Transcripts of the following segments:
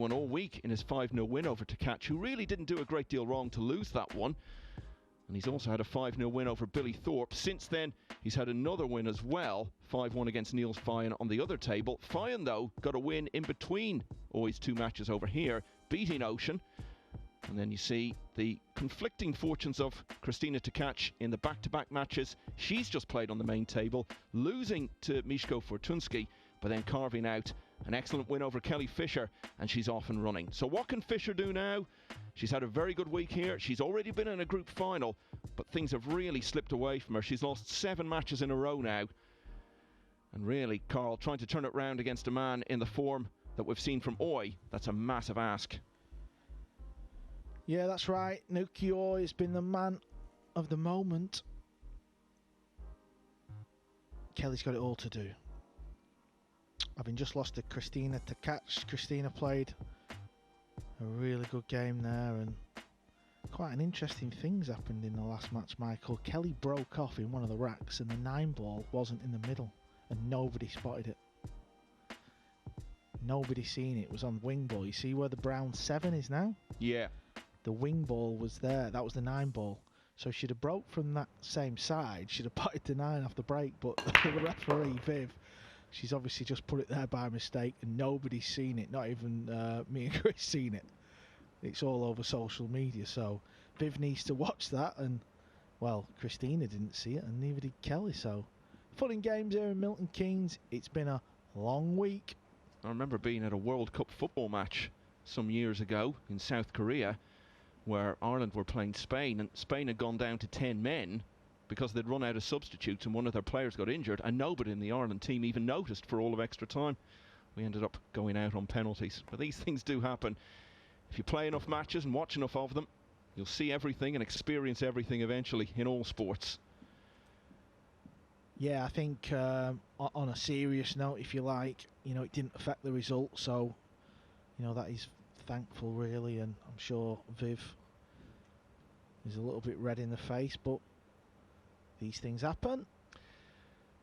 won all week in his 5-0 win over Tkach, who really didn't do a great deal wrong to lose that one. And he's also had a 5-0 win over Billy Thorpe. Since then, he's had another win as well, 5-1 against Niels Fyon on the other table. Fyon, though, got a win in between Oi's two matches over here, beating Ocean. And then you see the conflicting fortunes of Kristina Tkach in the back-to-back matches. She's just played on the main table, losing to Mieszko Fortunski, but then carving out an excellent win over Kelly Fisher, and she's off and running. So what can Fisher do now? She's had a very good week here. She's already been in a group final, but things have really slipped away from her. She's lost 7 matches in a row now. And really, Carl, trying to turn it round against a man in the form that we've seen from Oi, that's a massive ask. Yeah, that's right. Naoyuki Oi has been the man of the moment. Kelly's got it all to do. Having just lost to Kristina Tkach, Kristina played a really good game there, and quite an interesting thing's happened in the last match, Michael. Kelly broke off in one of the racks and the 9-ball wasn't in the middle, and nobody spotted it. Nobody seen it. It was on wing ball. You see where the brown 7 is now? Yeah. The wing ball was there. That was the 9-ball. So she'd have broke from that same side. She'd have potted the 9 off the break, but the referee, Viv, she's obviously just put it there by mistake, and nobody's seen it. Not even me and Chris seen it. It's all over social media, so Viv needs to watch that. And, well, Kristina didn't see it, and neither did Kelly. So, fun and games here in Milton Keynes. It's been a long week. I remember being at a World Cup football match some years ago in South Korea, where Ireland were playing Spain, and Spain had gone down to 10 men because they'd run out of substitutes and one of their players got injured, and nobody in the Ireland team even noticed for all of extra time. We ended up going out on penalties. But these things do happen. If you play enough matches and watch enough of them, you'll see everything and experience everything eventually in all sports. Yeah, I think on a serious note, if you like, you know, it didn't affect the result, so, you know, that is thankful really, and I'm sure Viv is a little bit red in the face, but these things happen.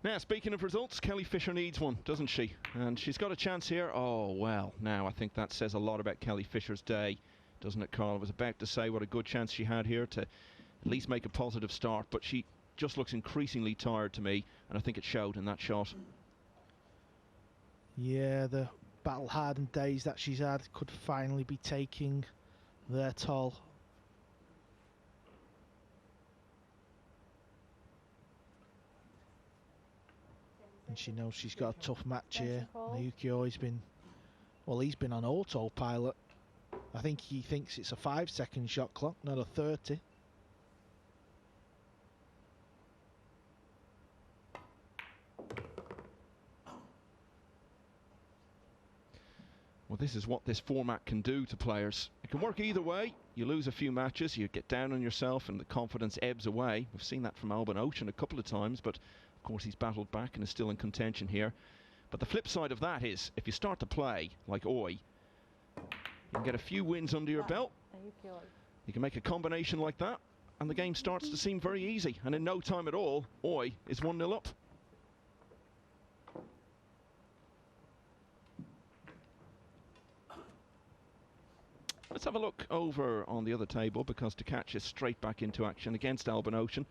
Now, speaking of results, Kelly Fisher needs one, doesn't she? And she's got a chance here. Oh, well, now I think that says a lot about Kelly Fisher's day, doesn't it, Carl? I was about to say what a good chance she had here to at least make a positive start, but she just looks increasingly tired to me, and I think it showed in that shot. Yeah, the battle-hardened days that she's had could finally be taking their toll. And she knows she's got a tough match here. Naoyuki Oi's been, well, he's been on autopilot. I think he thinks it's a 5-second shot clock, not a 30. Well, this is what this format can do to players. It can work either way. You lose a few matches, you get down on yourself, and the confidence ebbs away. We've seen that from Albin Ocean a couple of times, but of course he's battled back and is still in contention here. But the flip side of that is, if you start to play like Oi, you can get a few wins under your belt. You can make a combination like that, and the game starts to seem very easy. And in no time at all, Oi is 1-0 up. Let's have a look over on the other table, because Tkach is straight back into action against Albin Ocean,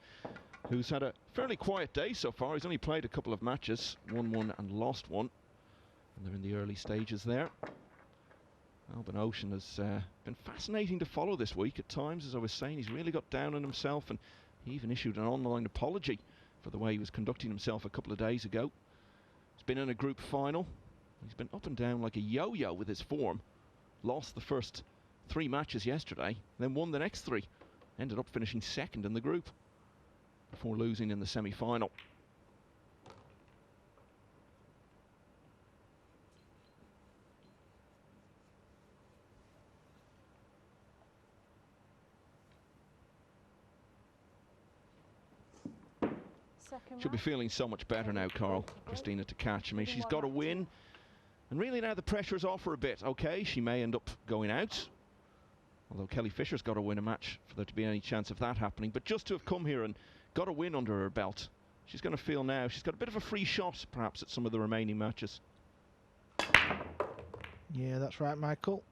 who's had a fairly quiet day so far. He's only played a couple of matches, won one and lost one, and they're in the early stages there. Albin Ocean has been fascinating to follow this week at times. As I was saying, he's really got down on himself, and he even issued an online apology for the way he was conducting himself a couple of days ago. He's been in a group final. He's been up and down like a yo-yo with his form. Lost the first 3 matches yesterday, then won the next 3. Ended up finishing second in the group before losing in the semi-final. She'll be feeling so much better now, Carl, Kristina Tkach. I mean, she's got to win, and really now the pressure's off her a bit. Okay, she may end up going out, although Kelly Fisher's got to win a match for there to be any chance of that happening. But just to have come here and got a win under her belt, she's going to feel now she's got a bit of a free shot, perhaps, at some of the remaining matches. Yeah, that's right, Michael.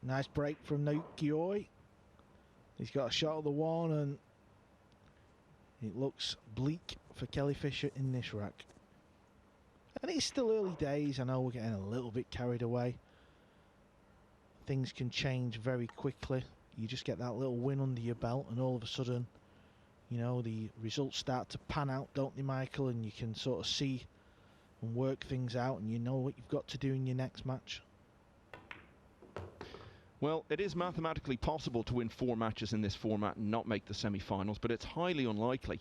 Nice break from Naoyuki Oi. He's got a shot at the one, and it looks bleak for Kelly Fisher in this rack. And it's still early days. I know we're getting a little bit carried away. Things can change very quickly. You just get that little win under your belt, and all of a sudden, you know, the results start to pan out, don't they, Michael? And you can sort of see and work things out, and you know what you've got to do in your next match. Well, it is mathematically possible to win 4 matches in this format and not make the semi-finals, but it's highly unlikely.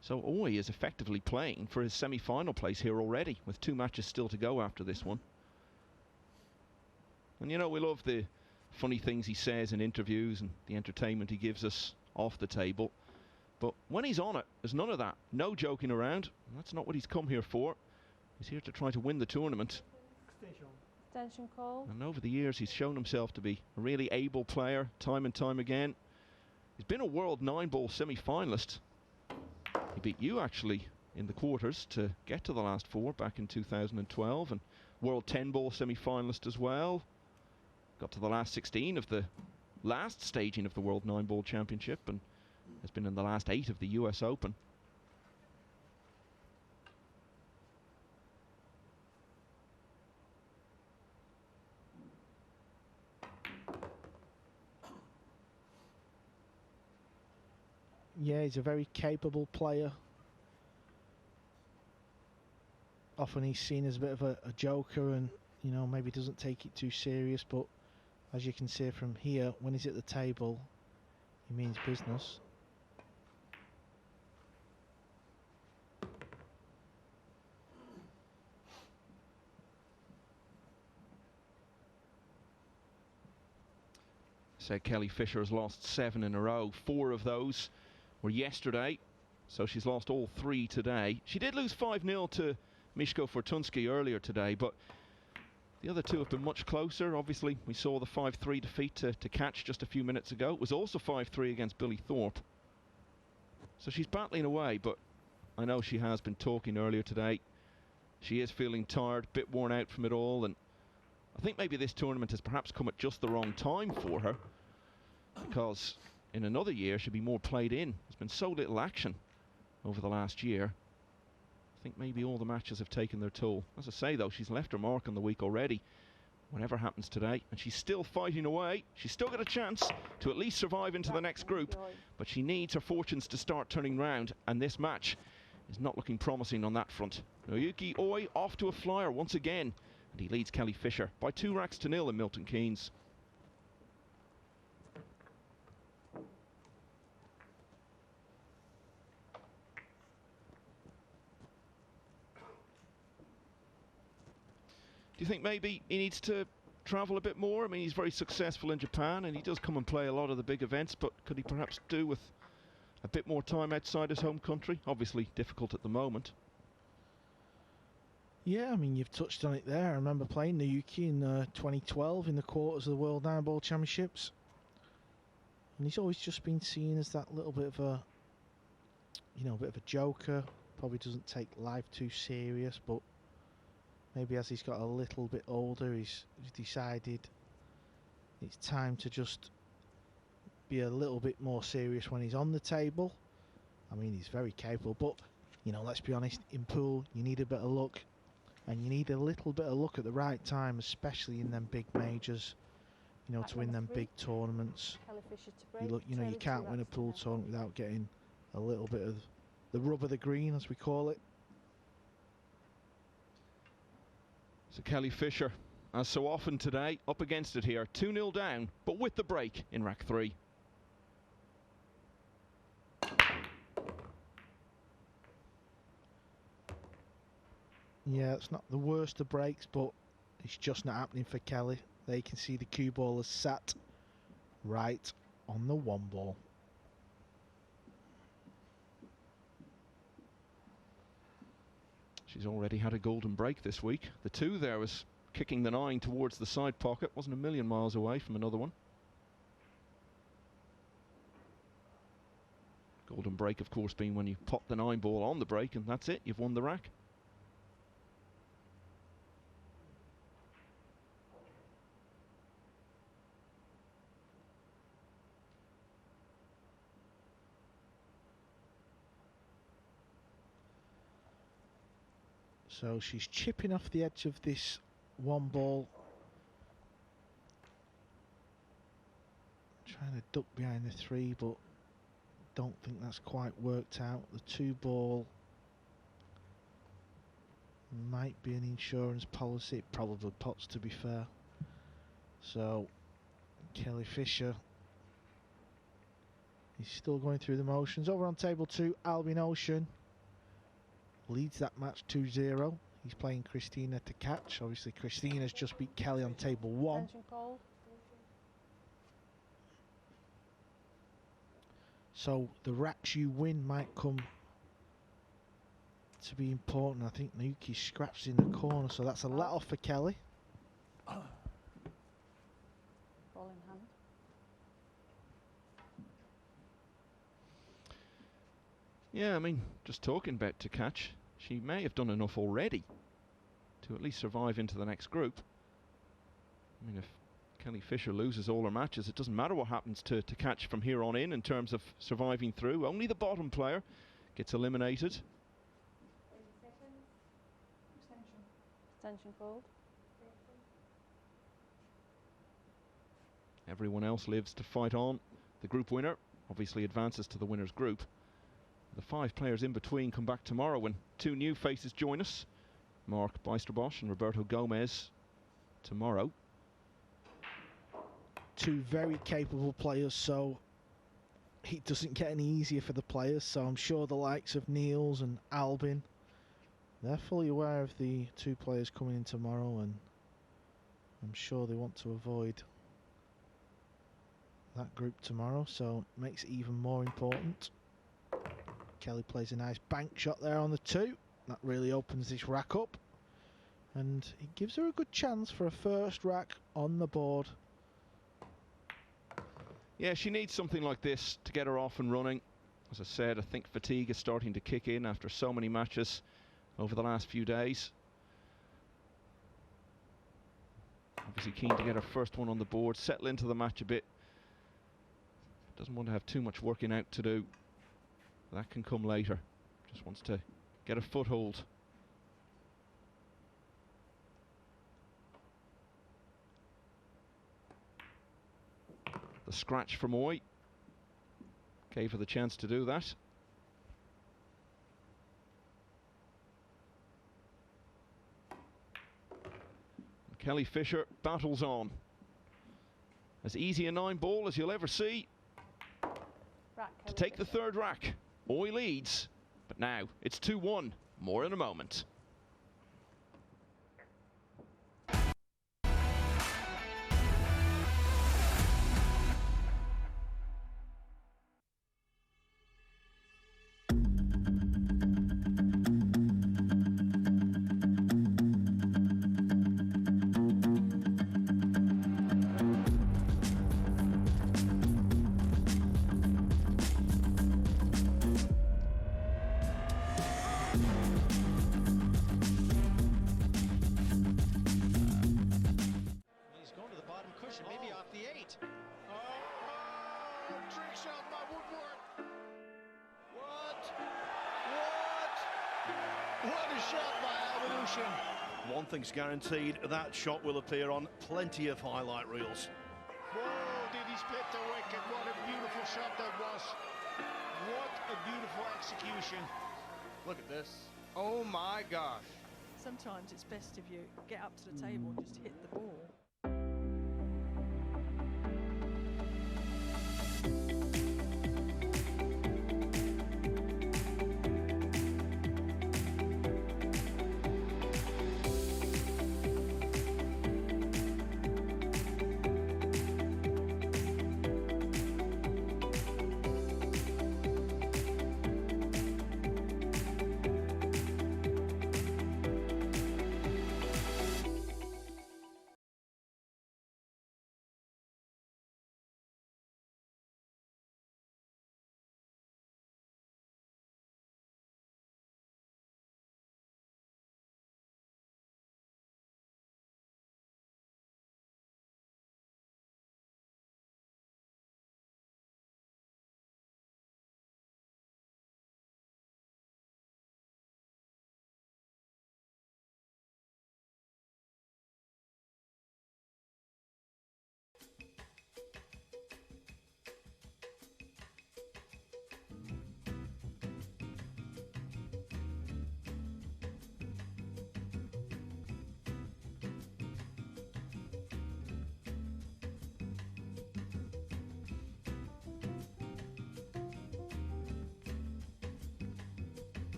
So Oi is effectively playing for his semi-final place here already, with 2 matches still to go after this one. And you know, we love the funny things he says in interviews and the entertainment he gives us off the table. But when he's on it, there's none of that. No joking around. That's not what he's come here for. He's here to try to win the tournament. Extension call. And over the years, he's shown himself to be a really able player, time and time again. He's been a World 9-ball semi-finalist. He beat you, actually, in the quarters to get to the last 4 back in 2012. And World 10-ball semi-finalist as well. Got to the last 16 of the last staging of the World 9-ball Championship, and has been in the last 8 of the US Open. Yeah, he's a very capable player. Often he's seen as a bit of a joker, and you know, maybe doesn't take it too serious, but as you can see from here, when he's at the table, he means business. So Kelly Fisher has lost 7 in a row. 4 of those were yesterday, so she's lost all 3 today. She did lose 5-0 to Mieszko Fortuński earlier today, but the other 2 have been much closer. Obviously, we saw the 5-3 defeat to Catch just a few minutes ago. It was also 5-3 against Billy Thorpe. So she's battling away, but I know she has been talking earlier today. She is feeling tired, a bit worn out from it all, and I think maybe this tournament has perhaps come at just the wrong time for her, because in another year she'll be more played in. There's been so little action over the last year. I think maybe all the matches have taken their toll. As I say, though, she's left her mark on the week already. Whatever happens today, and she's still fighting away. She's still got a chance to at least survive into the next group, but she needs her fortunes to start turning round, and this match is not looking promising on that front. Naoyuki Oi off to a flyer once again, and he leads Kelly Fisher by 2-0 in Milton Keynes. Do you think maybe he needs to travel a bit more? I mean, he's very successful in Japan, and he does come and play a lot of the big events, but could he perhaps do with a bit more time outside his home country? Obviously difficult at the moment. Yeah, I mean, you've touched on it there. I remember playing Naoyuki in 2012 in the quarters of the World 9-ball Championships. And he's always just been seen as that little bit of a, you know, a bit of a joker. Probably doesn't take life too serious, but maybe as he's got a little bit older, he's decided it's time to just be a little bit more serious when he's on the table. I mean, he's very capable, but, you know, let's be honest, in pool, you need a bit of luck. And you need a little bit of luck at the right time, especially in them big majors, you know, to win them big tournaments. You know, you can't win a pool tournament without getting a little bit of the rub of the green, as we call it. So Kelly Fisher, as so often today, up against it here. 2-0 down, but with the break in rack 3. Yeah, it's not the worst of breaks, but it's just not happening for Kelly. There you can see the cue ball is sat right on the 1 ball. She's already had a golden break this week. The 2 there was kicking the 9 towards the side pocket. Wasn't a million miles away from another one. Golden break, of course, being when you pop the 9 ball on the break, and that's it, you've won the rack. So she's chipping off the edge of this one ball. Trying to duck behind the 3, but don't think that's quite worked out. The 2 ball might be an insurance policy. It probably pots, to be fair. So Kelly Fisher is still going through the motions. Over on table 2, Albin Ocean leads that match 2-0. He's playing Christina to catch. Obviously Christina's just beat Kelly on table 1. Attention call. So the racks you win might come to be important. I think Naoyuki scratched in the corner, so that's a let off for Kelly. Ball in hand. Yeah, I mean, just talking about to catch, she may have done enough already to at least survive into the next group. I mean, if Kelly Fisher loses all her matches, it doesn't matter what happens to catch from here on in terms of surviving through. Only the bottom player gets eliminated. Extension called. Everyone else lives to fight on. The group winner obviously advances to the winner's group. The 5 players in between come back tomorrow when 2 new faces join us. Mark Bijsterbosch and Roberto Gomez tomorrow. 2 very capable players, so it doesn't get any easier for the players. So I'm sure the likes of Niels and Albin, they're fully aware of the 2 players coming in tomorrow, and I'm sure they want to avoid that group tomorrow, so it makes it even more important. Kelly plays a nice bank shot there on the 2. That really opens this rack up, and it gives her a good chance for a first rack on the board. Yeah, she needs something like this to get her off and running. As I said, I think fatigue is starting to kick in after so many matches over the last few days. Obviously keen to get her first one on the board, settle into the match a bit. Doesn't want to have too much working out to do. That can come later. Just wants to get a foothold. The scratch from Oi gave her the chance to do that. And Kelly Fisher battles on. As easy a 9 ball as you'll ever see. Rack, To take the 3rd rack. Oi leads, but now it's 2-1. More in a moment. Maybe off the 8. Oh, trick shot by Woodward. What a shot by Albin Ocean. One thing's guaranteed, that shot will appear on plenty of highlight reels. Whoa, did he split the wicket? What a beautiful shot that was. What a beautiful execution. Look at this. Oh my gosh. Sometimes it's best if you get up to the table and just hit the ball.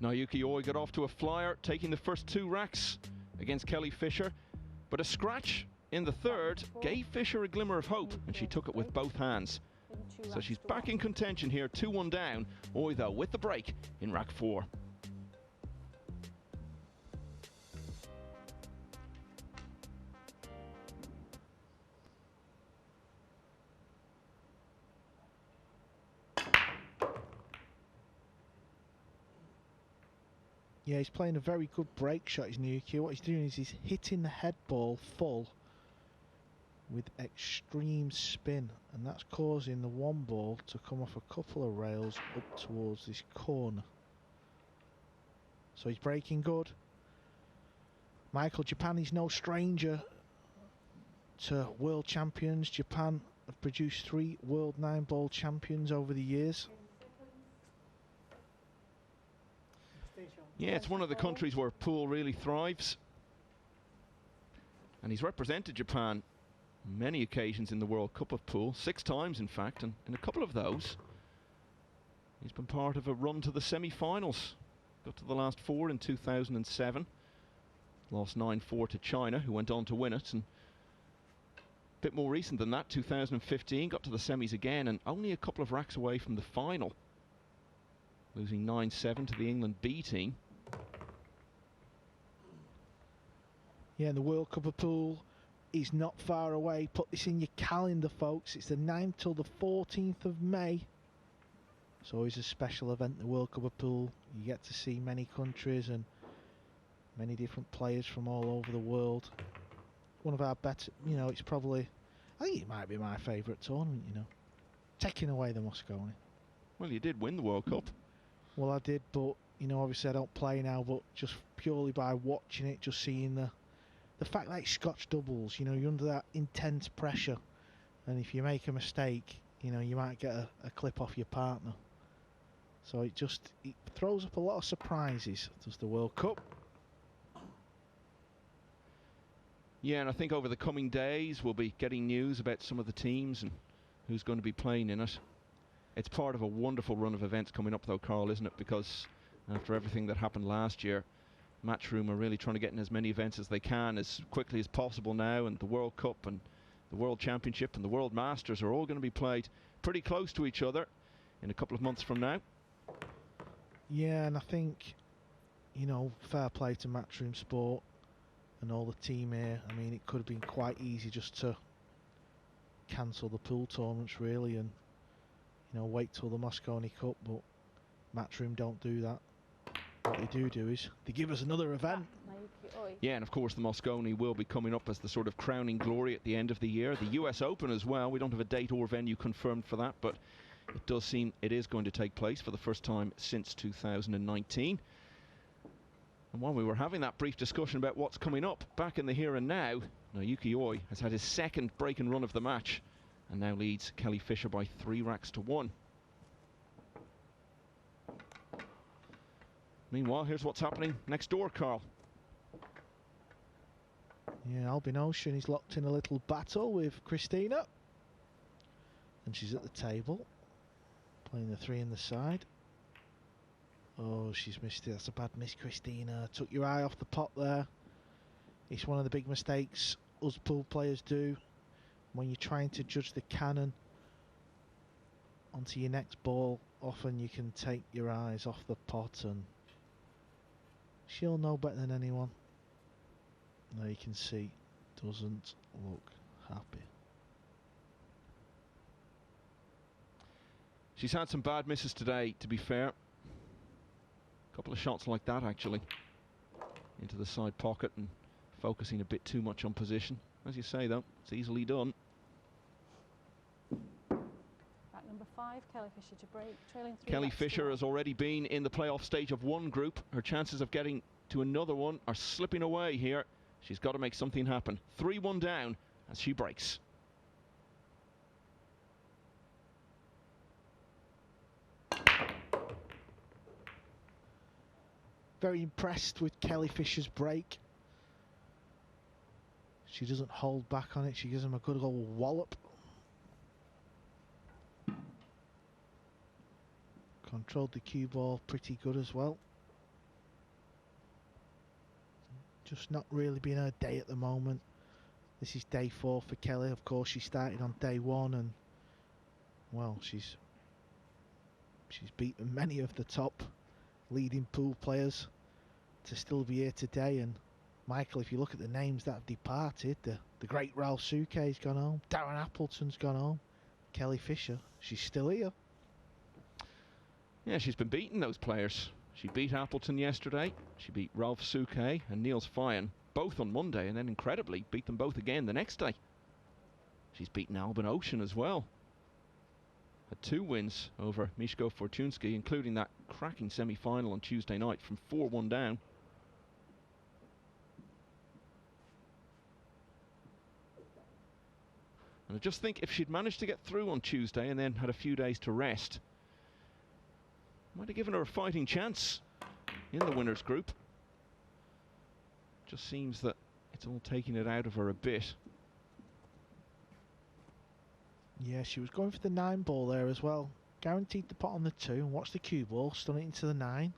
Naoyuki Oi got off to a flyer, taking the first 2 racks against Kelly Fisher, but a scratch in the third gave Fisher a glimmer of hope, and she took it with both hands. So she's back in contention here, 2-1 down. Oi, though, with the break in rack 4. Yeah, he's playing a very good break shot, is Naoyuki. What he's doing is he's hitting the head ball full with extreme spin, and that's causing the 1 ball to come off a couple of rails up towards this corner. So he's breaking good. Michael, Japan is no stranger to world champions. Japan have produced 3 world 9-ball champions over the years. Yeah, it's one of the countries where pool really thrives. And he's represented Japan on many occasions in the World Cup of Pool, 6 times in fact, and in a couple of those he's been part of a run to the semi-finals. Got to the last 4 in 2007. Lost 9-4 to China, who went on to win it. And a bit more recent than that, 2015, got to the semis again, and only a couple of racks away from the final, losing 9-7 to the England B team. Yeah, and the World Cup of Pool is not far away. Put this in your calendar, folks. It's the 9th till the 14th of May. It's always a special event, the World Cup of Pool. You get to see many countries and many different players from all over the world. One of our better, you know, it's probably, I think it might be my favourite tournament, you know. Taking away the Moscone. Well, you did win the World Cup. Well, I did, but, you know, obviously I don't play now, but just purely by watching it, just seeing the fact that it's Scotch doubles, you know, you're under that intense pressure, and if you make a mistake, you know, you might get a clip off your partner. So it throws up a lot of surprises, does the World Cup. Yeah, and I think over the coming days we'll be getting news about some of the teams and who's going to be playing in it. It's part of a wonderful run of events coming up though, Carl, isn't it? Because after everything that happened last year, Matchroom are really trying to get in as many events as they can as quickly as possible now, and the World Cup and the World Championship and the World Masters are all going to be played pretty close to each other in a couple of months from now. Yeah, and I think, you know, fair play to Matchroom Sport and all the team here. I mean, it could have been quite easy just to cancel the pool tournaments really and, you know, wait till the Moscone Cup, but Matchroom don't do that. What they do is they give us another event. Yeah, and of course the Moscone will be coming up as the sort of crowning glory at the end of the year. The US Open as well. We don't have a date or venue confirmed for that, but it does seem it is going to take place for the first time since 2019. And while we were having that brief discussion about what's coming up, back in the here and now, Naoyuki Oi has had his 2nd break and run of the match and now leads Kelly Fisher by 3 racks to 1. Meanwhile, here's what's happening next door, Carl. Yeah, Albin Ocean is locked in a little battle with Christina. And she's at the table, playing the 3 in the side. Oh, she's missed it. That's a bad miss, Christina. Took your eye off the pot there. It's one of the big mistakes us pool players do when you're trying to judge the cannon onto your next ball. Often you can take your eyes off the pot, and she'll know better than anyone. Now you can see, doesn't look happy. She's had some bad misses today, to be fair. A couple of shots like that, actually, into the side pocket and focusing a bit too much on position. As you say, though, it's easily done. Back number 5, Kelly Fisher to break, trailing 3. Kelly Fisher has already been in the playoff stage of one group. Her chances of getting to another one are slipping away here. She's got to make something happen. 3-1 down as she breaks. Very impressed with Kelly Fisher's break. She doesn't hold back on it. She gives him a good old wallop. Controlled the cue ball pretty good as well. Just not really being her day at the moment. This is day 4 for Kelly. Of course, she started on day 1, and well, she's beaten many of the top leading pool players to still be here today. And Michael, if you look at the names that have departed, the great Ralph Souquet's gone home, Darren Appleton's gone home, Kelly Fisher, she's still here. Yeah, she's been beating those players. She beat Appleton yesterday, she beat Ralph Souquet and Niels Fyan, both on Monday, and then incredibly beat them both again the next day. She's beaten Albin Ocean as well. Had 2 wins over Miško Fortunski, including that cracking semi-final on Tuesday night from 4-1 down. And I just think if she'd managed to get through on Tuesday and then had a few days to rest, might have given her a fighting chance in the winners group. Just seems that it's all taking it out of her a bit. Yeah, she was going for the 9 ball there as well. Guaranteed the pot on the 2 and watch the cue ball, stun it into the 9.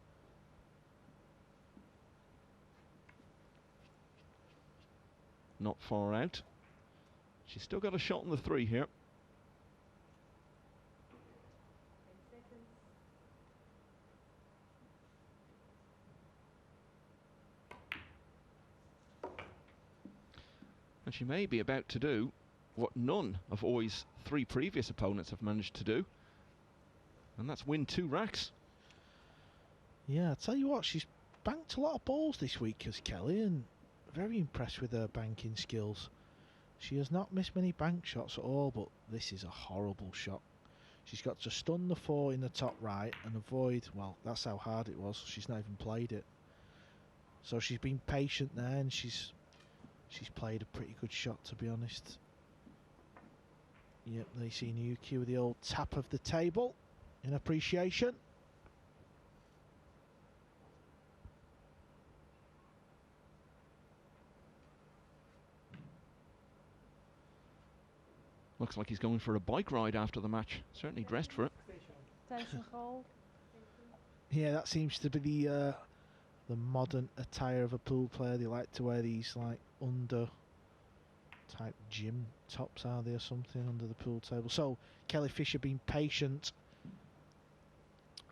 Not far out. She's still got a shot on the 3 here. And she may be about to do what none of Oi's 3 previous opponents have managed to do, and that's win 2 racks. Yeah, I tell you what, she's banked a lot of balls this week as Kelly, and very impressed with her banking skills. She has not missed many bank shots at all, but this is a horrible shot. She's got to stun the 4 in the top right and avoid, well, that's how hard it was. She's not even played it. So she's been patient there, and she's played a pretty good shot, to be honest. Yep, they see Naoyuki with the old tap of the table in appreciation. Looks like he's going for a bike ride after the match. Certainly dressed for it. Tension called. Yeah, that seems to be the modern attire of a pool player. They like to wear these like under type gym tops, are they, or something, under the pool table. So Kelly Fisher being patient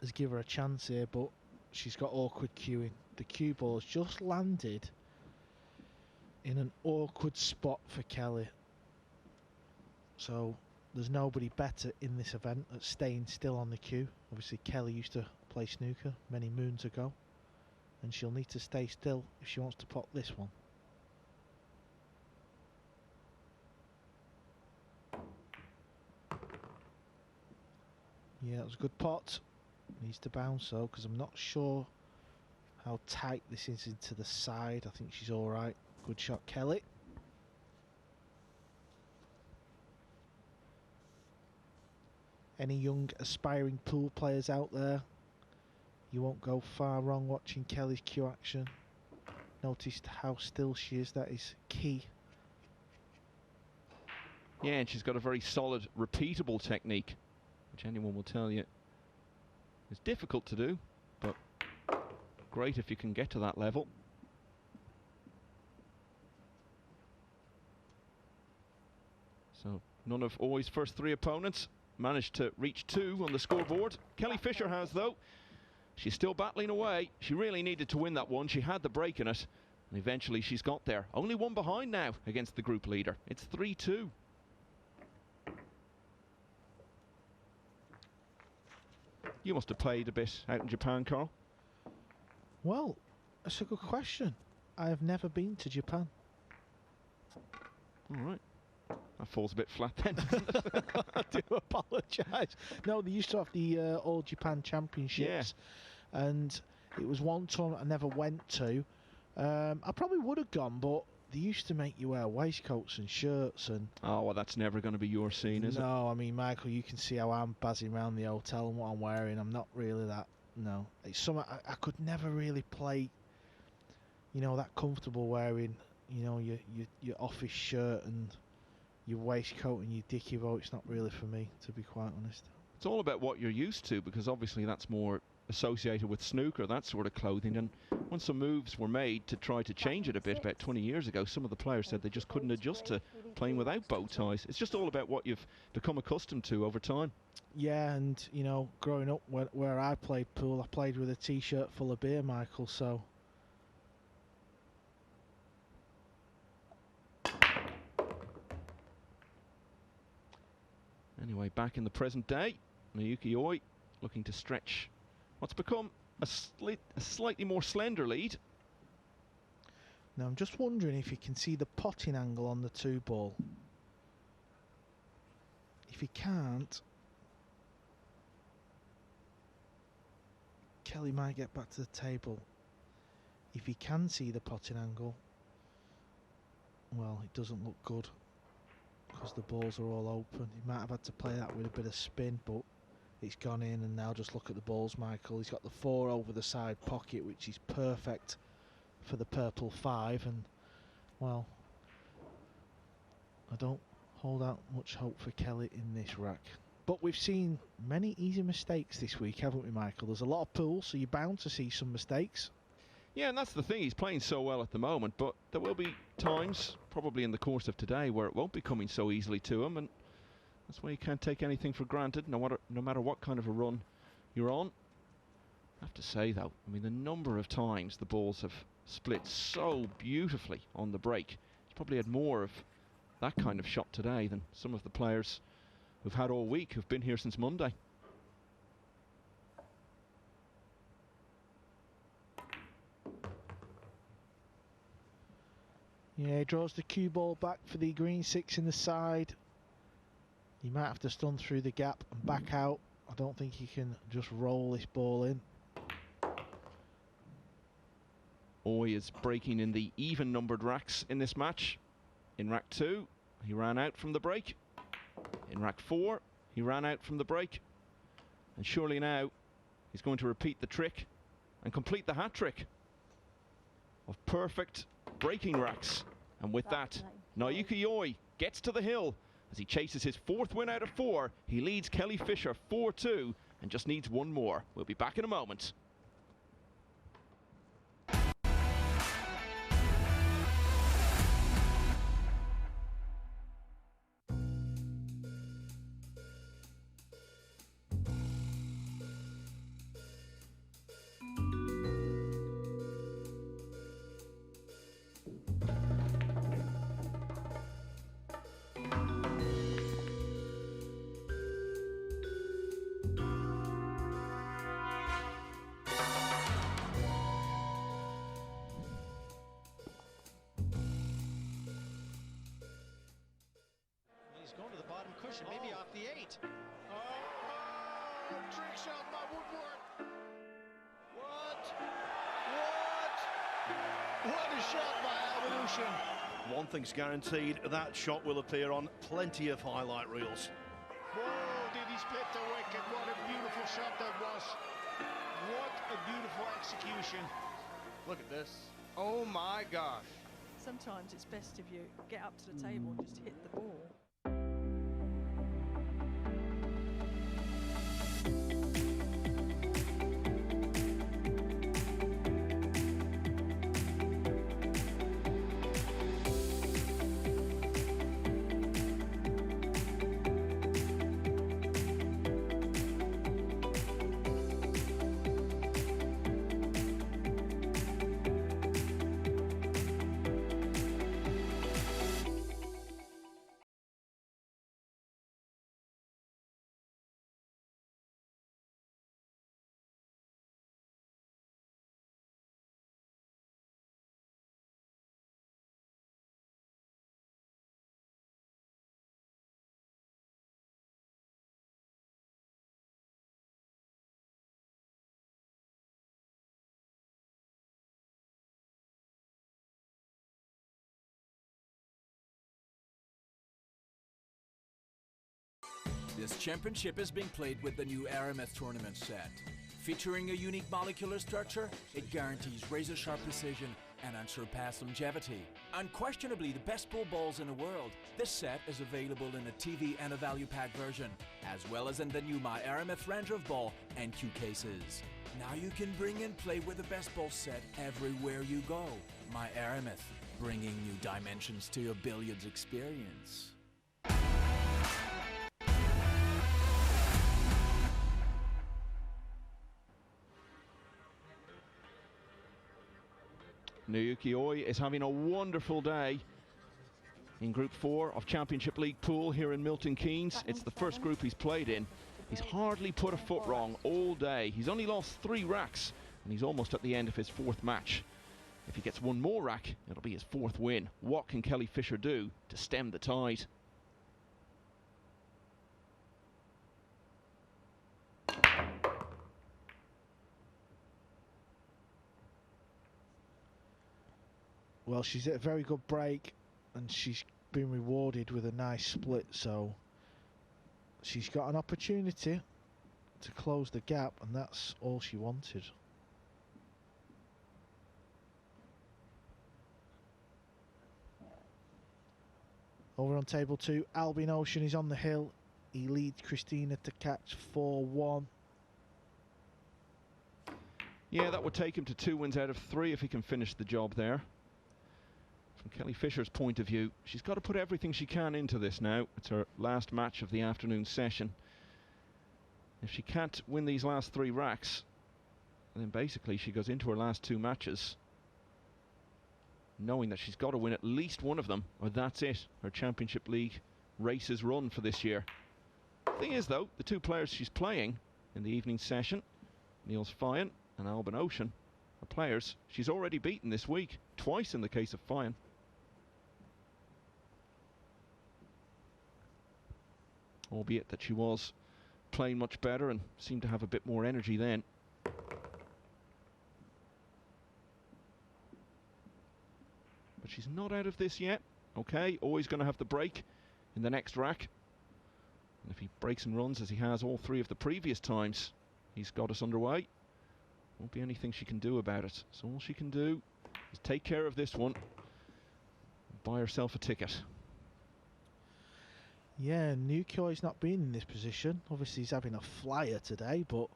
has given her a chance here, but she's got awkward cueing. The cue ball has just landed in an awkward spot for Kelly. So there's nobody better in this event at staying still on the cue. Obviously Kelly used to play snooker many moons ago, and she'll need to stay still if she wants to pot this one. Yeah, it was a good pot. Needs to bounce though, because I'm not sure how tight this is into the side. I think she's alright. Good shot, Kelly. Any young aspiring pool players out there, you won't go far wrong watching Kelly's cue action. Noticed how still she is, that is key. Yeah, and she's got a very solid, repeatable technique, which anyone will tell you is difficult to do, but great if you can get to that level. So none of Oi's first 3 opponents managed to reach 2 on the scoreboard. Kelly Fisher has, though. She's still battling away. She really needed to win that one. She had the break in it, and eventually she's got there. Only 1 behind now against the group leader. It's 3-2. You must have played a bit out in Japan, Carl. Well, that's a good question. I have never been to Japan. All right. That falls a bit flat then. I do apologise. No, they used to have the All Japan Championships, and it was one tournament I never went to. I probably would have gone, but they used to make you wear waistcoats and shirts, and oh, well, that's never going to be your scene, is it? no, I mean, Michael, you can see how I'm buzzing around the hotel and what I'm wearing. I'm not really that. No, it's something I could never really play. You know, that comfortable wearing, you know, your office shirt and your waistcoat and your dickie bow. It's not really for me, to be quite honest. It's all about what you're used to, because obviously that's more associated with snooker, that sort of clothing. And when some moves were made to try to change it a bit about 20 years ago, some of the players said they just couldn't adjust to playing without bow ties. It's just all about what you've become accustomed to over time. Yeah, and you know, growing up where I played pool, I played with a t-shirt full of beer, Michael, so... Anyway, back in the present day, Naoyuki Oi looking to stretch what's become a slightly more slender lead. Now I'm just wondering if you can see the potting angle on the 2-ball. If you can't, Kelly might get back to the table. If you can see the potting angle, well, it doesn't look good because the balls are all open. He might have had to play that with a bit of spin, but it's gone in. And now just look at the balls, Michael. He's got the 4 over the side pocket, which is perfect for the purple 5. And well, I don't hold out much hope for Kelly in this rack. But we've seen many easy mistakes this week, haven't we, Michael? There's a lot of pools, so you're bound to see some mistakes. Yeah, and that's the thing. He's playing so well at the moment, but there will be times, probably in the course of today, where it won't be coming so easily to him, and that's why you can't take anything for granted, no matter what kind of a run you're on. I have to say, though, I mean, the number of times the balls have split so beautifully on the break. He's probably had more of that kind of shot today than some of the players who've had all week, who've been here since Monday. Yeah, he draws the cue ball back for the green 6 in the side. He might have to stun through the gap and back out. I don't think he can just roll this ball in. Oi is breaking in the even numbered racks in this match. In rack 2, he ran out from the break. In rack 4, he ran out from the break. And surely now he's going to repeat the trick and complete the hat trick of perfect breaking racks. And with that, Naoyuki Oi gets to the hill as he chases his 4th win out of 4. He leads Kelly Fisher 4-2 and just needs one more. We'll be back in a moment. Going to the bottom cushion, maybe off the 8. Oh, trick shot by Woodward. What a shot by Evolution. One thing's guaranteed, that shot will appear on plenty of highlight reels. Whoa, did he split the wicket? What a beautiful shot that was. What a beautiful execution. Look at this. Oh my gosh. Sometimes it's best if you get up to the table and just hit the ball. This championship is being played with the new Aramith tournament set. Featuring a unique molecular structure, it guarantees razor-sharp precision and unsurpassed longevity. Unquestionably the best pool balls in the world, this set is available in a TV and a value pack version, as well as in the new My Aramith range of ball and cue cases. Now you can bring and play with the best ball set everywhere you go. My Aramith, bringing new dimensions to your billiards experience. Naoyuki Oi is having a wonderful day in Group 4 of Championship League Pool here in Milton Keynes. It's the first group he's played in. He's hardly put a foot wrong all day. He's only lost 3 racks and he's almost at the end of his 4th match. If he gets one more rack, it'll be his 4th win. What can Kelly Fisher do to stem the tide? Well, she's at a very good break and she's been rewarded with a nice split, so she's got an opportunity to close the gap, and that's all she wanted. Over on table 2, Albin Ocean is on the hill. He leads Christina to catch 4-1. Yeah, that would take him to 2 wins out of 3 if he can finish the job there. From Kelly Fisher's point of view, she's got to put everything she can into this now. It's her last match of the afternoon session. If she can't win these last 3 racks, then basically she goes into her last 2 matches knowing that she's got to win at least one of them, or that's it. Her Championship League race is run for this year. Thing is, though, the 2 players she's playing in the evening session, Niels Fyan and Albin Ocean, are players she's already beaten this week, twice in the case of Fyan. Albeit that she was playing much better and seemed to have a bit more energy then. But she's not out of this yet. Okay, always going to have the break in the next rack. And if he breaks and runs as he has all 3 of the previous times he's got us underway, won't be anything she can do about it. So all she can do is take care of this one and buy herself a ticket. Yeah, Naoyuki Oi's not been in this position. Obviously he's having a flyer today, but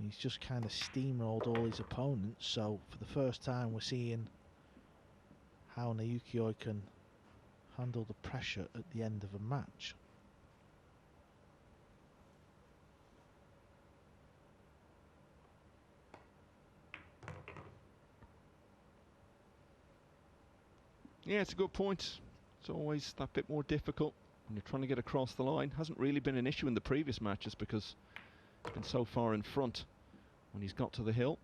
he's just kind of steamrolled all his opponents. So for the first time we're seeing how Naoyuki Oi can handle the pressure at the end of a match. Yeah, it's a good point. It's always that bit more difficult when you're trying to get across the line. Hasn't really been an issue in the previous matches because he's been so far in front when he's got to the hill.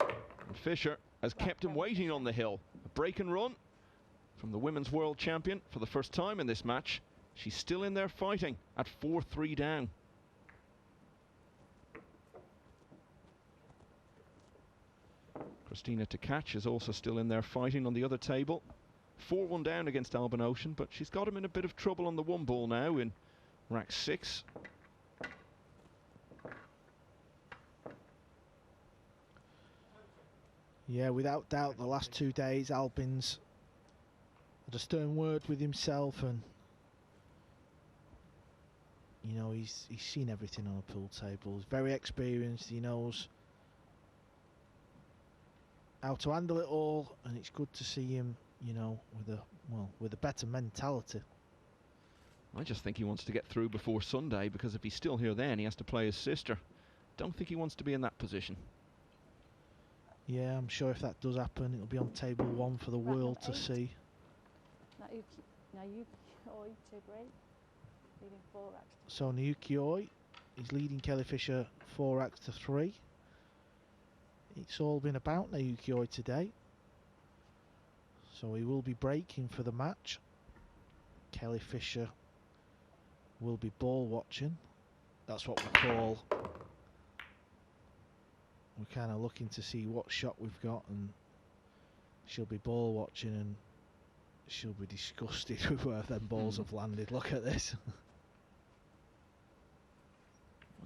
And Fisher has kept him waiting on the hill. A break and run from the Women's World Champion for the first time in this match. She's still in there fighting at 4-3 down. Christina to catch is also still in there fighting on the other table. 4-1 down against Albin Ocean, but she's got him in a bit of trouble on the 1 ball now in rack 6. Yeah, without doubt the last 2 days Albin's had a stern word with himself, and you know he's seen everything on a pool table. He's very experienced, he knows how to handle it all, and it's good to see him, you know, with a better mentality. I just think he wants to get through before Sunday, because if he's still here then he has to play his sister. Don't think he wants to be in that position. Yeah, I'm sure if that does happen it'll be on table 1 for the world to see. Naoyuki Oi to break, leading 4 racks. So Naoyuki Oi is leading Kelly Fisher 4 racks to 3. It's all been about Naoyuki Oi today. So he will be breaking for the match. Kelly Fisher will be ball watching. That's what we call. We're kind of looking to see what shot we've got, and she'll be ball watching and she'll be disgusted with where them balls have landed. Look at this.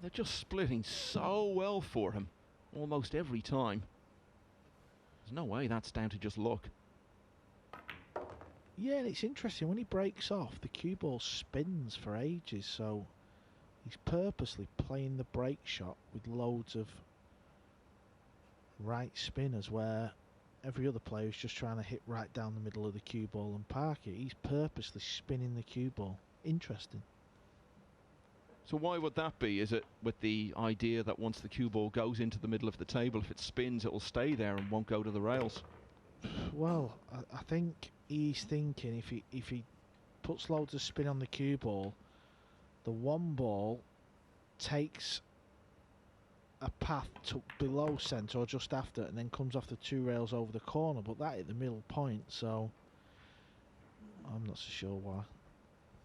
They're just splitting so well for him, almost every time. There's no way that's down to just luck. Yeah, and it's interesting, when he breaks off, the cue ball spins for ages, so he's purposely playing the break shot with loads of right spinners, where every other player is just trying to hit right down the middle of the cue ball and park it. He's purposely spinning the cue ball. Interesting. So why would that be? Is it with the idea that once the cue ball goes into the middle of the table, if it spins, it will stay there and won't go to the rails? Well, I think he's thinking if he puts loads of spin on the cue ball, the one ball takes a path to below centre or just after, and then comes off the 2 rails over the corner, but that hit the middle point, so I'm not so sure why.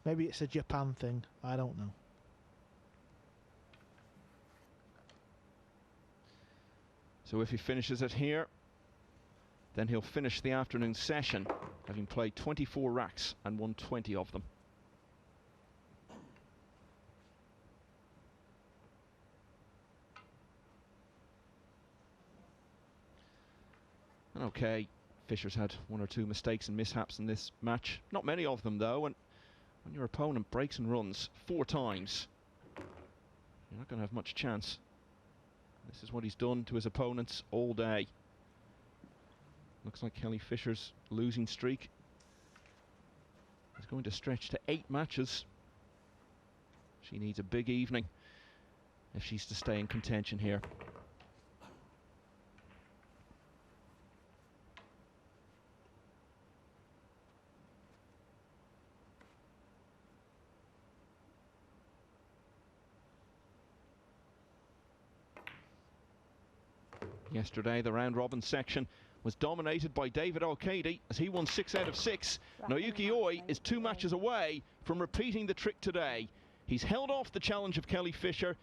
Maybe it's a Japan thing, I don't know. So if he finishes it here, then he'll finish the afternoon session, having played 24 racks and won 20 of them. And okay, Fisher's had 1 or 2 mistakes and mishaps in this match. Not many of them, though, and when your opponent breaks and runs 4 times, you're not going to have much chance. This is what he's done to his opponents all day. Looks like Kelly Fisher's losing streak is going to stretch to 8 matches. She needs a big evening if she's to stay in contention here. Yesterday, the round-robin section was dominated by David O'Cady as he won 6 out of 6. Naoyuki Oi is 2 matches away from repeating the trick today. He's held off the challenge of Kelly Fisher.